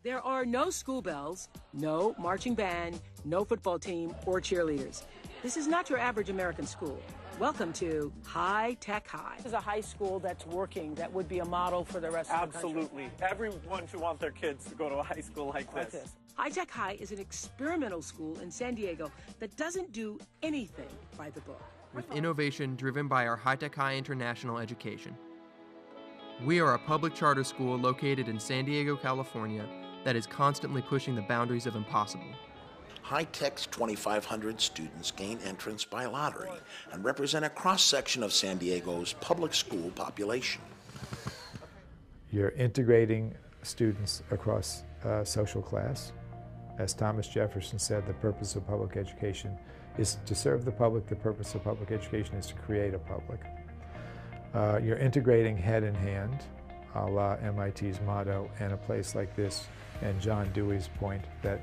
There are no school bells, no marching band, no football team or cheerleaders. This is not your average American school. Welcome to High Tech High. This is a high school that's working, that would be a model for the rest of the country. Absolutely. Everyone should want their kids to go to a high school like this. High Tech High is an experimental school in San Diego that doesn't do anything by the book. With innovation driven by our High Tech High International education. We are a public charter school located in San Diego, California, that is constantly pushing the boundaries of impossible. High Tech's 2,500 students gain entrance by lottery and represent a cross-section of San Diego's public school population. You're integrating students across social class. As Thomas Jefferson said, the purpose of public education is to serve the public. The purpose of public education is to create a public. You're integrating head in hand, a la MIT's motto, and a place like this, and John Dewey's point that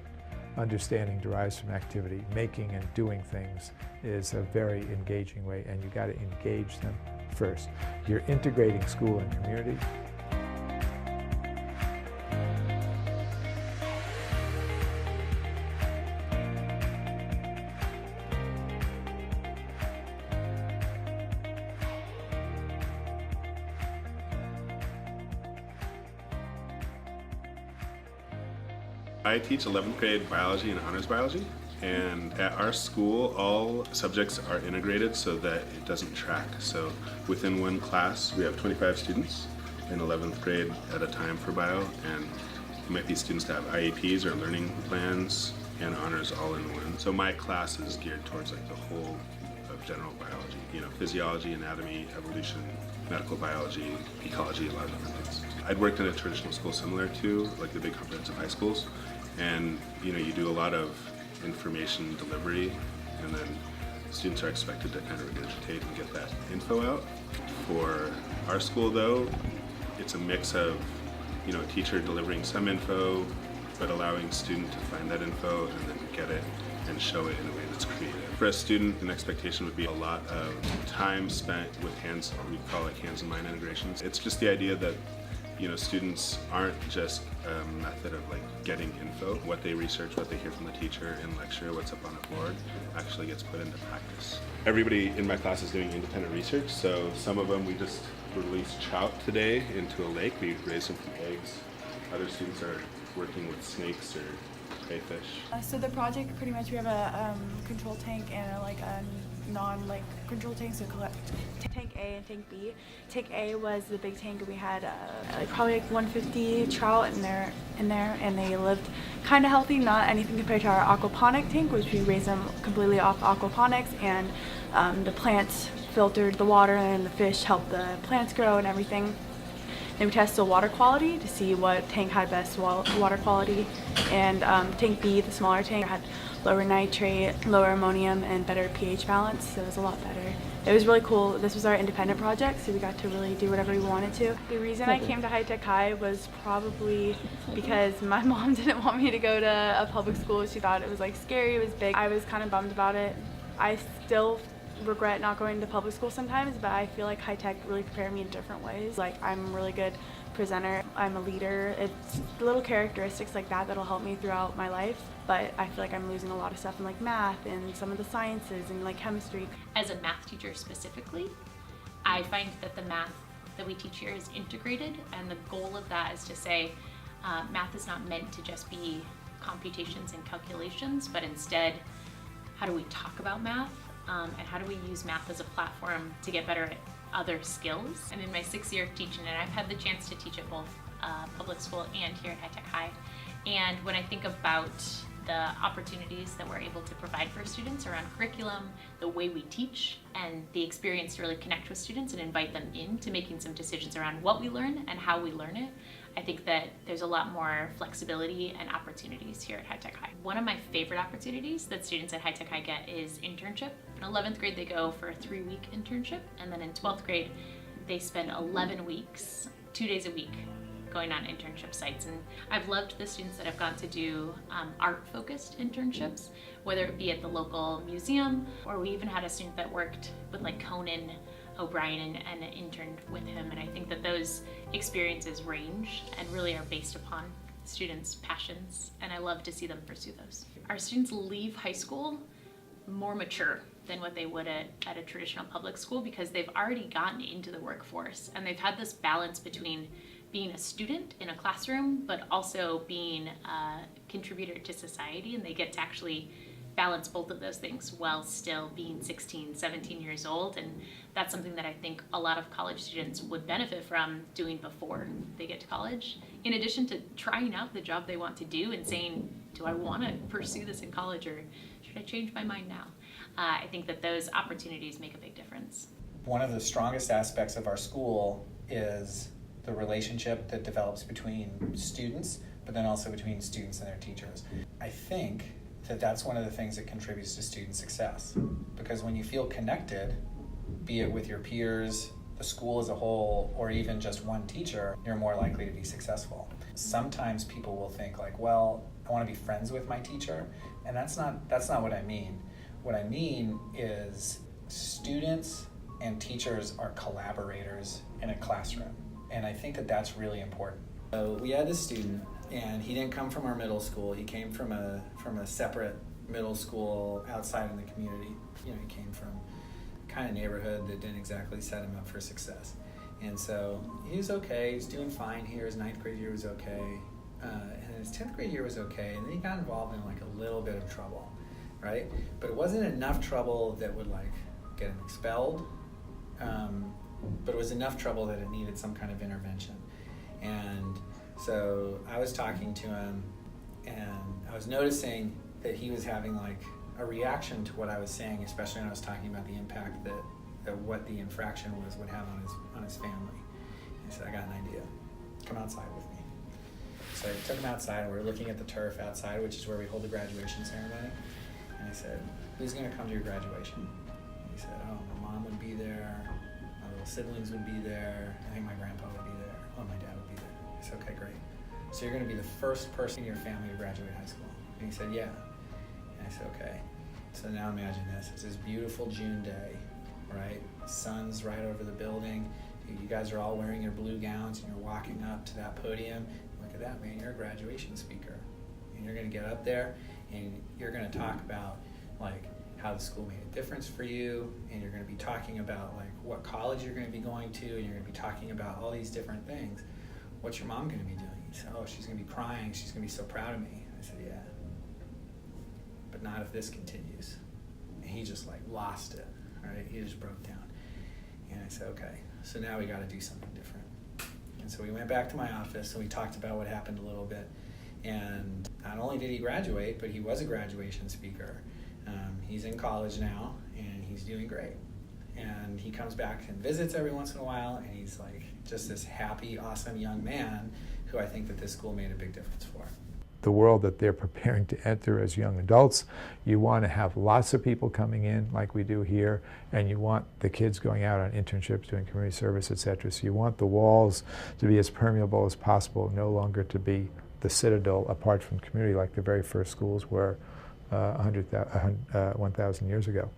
understanding derives from activity. Making and doing things is a very engaging way, and you got to engage them first. You're integrating school and community. I teach 11th grade biology and honors biology, and at our school all subjects are integrated so that it doesn't track. So within one class we have 25 students in 11th grade at a time for bio, and it might be students that have IEPs or learning plans and honors all in one. So my class is geared towards like the whole of general biology, you know, physiology, anatomy, evolution, medical biology, ecology, a lot of different things. I'd worked in a traditional school similar to like the big comprehensive high schools, and you know, you do a lot of information delivery, and then students are expected to kind of regurgitate and get that info out. For our school though, it's a mix of, you know, a teacher delivering some info but allowing student to find that info and then get it and show it in a way that's creative. For a student, an expectation would be a lot of time spent with hands, we call it hands and mind integrations. It's just the idea that, you know, students aren't just a method of like getting info. What they research, what they hear from the teacher in lecture, what's up on the board, actually gets put into practice. Everybody in my class is doing independent research, so some of them we just released trout today into a lake. We raised them from eggs. Other students are working with snakes or crayfish. So the project, pretty much we have a control tank and a control tank, so collect tank A and tank B. Tank A was the big tank, and we had probably like 150 trout in there, and they lived kind of healthy, not anything compared to our aquaponic tank, which we raised them completely off aquaponics, and the plants filtered the water and the fish helped the plants grow and everything. Then we tested the water quality to see what tank had best water quality, and tank B, the smaller tank, had lower nitrate, lower ammonium, and better pH balance, so it was a lot better. It was really cool. This was our independent project, so we got to really do whatever we wanted to. The reason I came to High Tech High was probably because my mom didn't want me to go to a public school. She thought it was like scary, it was big. I was kind of bummed about it. I still regret not going to public school sometimes, but I feel like High Tech really prepared me in different ways. Like, I'm a really good presenter, I'm a leader. It's little characteristics like that that'll help me throughout my life, but I feel like I'm losing a lot of stuff in like math and some of the sciences and like chemistry. As a math teacher specifically, I find that the math that we teach here is integrated, and the goal of that is to say math is not meant to just be computations and calculations, but instead, how do we talk about math? And how do we use math as a platform to get better at other skills? I'm in my 6th year of teaching, and I've had the chance to teach at both public school and here at High Tech High. And when I think about the opportunities that we're able to provide for students around curriculum, the way we teach, and the experience to really connect with students and invite them into making some decisions around what we learn and how we learn it, I think that there's a lot more flexibility and opportunities here at High Tech High. One of my favorite opportunities that students at High Tech High get is internship. In 11th grade, they go for a 3-week internship, and then in 12th grade, they spend 11 weeks, 2 days a week, going on internship sites. And I've loved the students that have gone to do art-focused internships, whether it be at the local museum, or we even had a student that worked with like Conan O'Brien and interned with him. And I think that those experiences range and really are based upon students' passions, and I love to see them pursue those. Our students leave high school more mature than what they would at a traditional public school, because they've already gotten into the workforce and they've had this balance between being a student in a classroom but also being a contributor to society, and they get to actually balance both of those things while still being 16, 17 years old. And that's something that I think a lot of college students would benefit from doing before they get to college, in addition to trying out the job they want to do and saying, do I want to pursue this in college, or should I change my mind now? I think that those opportunities make a big difference. One of the strongest aspects of our school is the relationship that develops between students, but then also between students and their teachers. I think that that's one of the things that contributes to student success, because when you feel connected, be it with your peers, the school as a whole, or even just one teacher, you're more likely to be successful. Sometimes people will think like, well, I want to be friends with my teacher, and that's not what I mean. What I mean is students and teachers are collaborators in a classroom, and I think that that's really important. So we had this student, and he didn't come from our middle school. He came from a separate middle school outside in the community. You know, he came from kind of neighborhood that didn't exactly set him up for success. And so he was okay, he was doing fine here. His 9th grade year was okay, and his 10th grade year was okay, and then he got involved in like a little bit of trouble, right? But it wasn't enough trouble that would like get him expelled, but it was enough trouble that it needed some kind of intervention. And so I was talking to him, and I was noticing that he was having like a reaction to what I was saying, especially when I was talking about the impact that what the infraction would have on his family. And he said, I got an idea. Come outside with me. So I took him outside, and we were looking at the turf outside, which is where we hold the graduation ceremony. And I said, who's going to come to your graduation? And he said, oh, my mom would be there, my little siblings would be there, I think my grandpa would be there, oh, my dad would be there. I said, okay, great. So you're going to be the first person in your family to graduate high school. And he said, yeah. And I said, okay. So now imagine this. It's this beautiful June day, right? Sun's right over the building. You guys are all wearing your blue gowns, and you're walking up to that podium. Look at that, man. You're a graduation speaker. And you're going to get up there, and you're going to talk about, like, how the school made a difference for you, and you're going to be talking about, like, what college you're going to be going to, and you're going to be talking about all these different things. What's your mom going to be doing? He said, oh, she's going to be crying. She's going to be so proud of me. I said, yeah. But not if this continues. And he just like lost it, right? He just broke down. And I said, okay, so now we got to do something different. And so we went back to my office, and we talked about what happened a little bit. And not only did he graduate, but he was a graduation speaker. He's in college now, and he's doing great. And he comes back and visits every once in a while, and he's like just this happy, awesome young man who I think that this school made a big difference for. The world that they're preparing to enter as young adults, you want to have lots of people coming in like we do here, and you want the kids going out on internships, doing community service, etc. So you want the walls to be as permeable as possible, no longer to be the citadel apart from community like the very first schools were 1,000 years ago.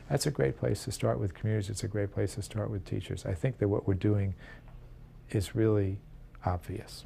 That's a great place to start with communities. It's a great place to start with teachers. I think that what we're doing is really obvious.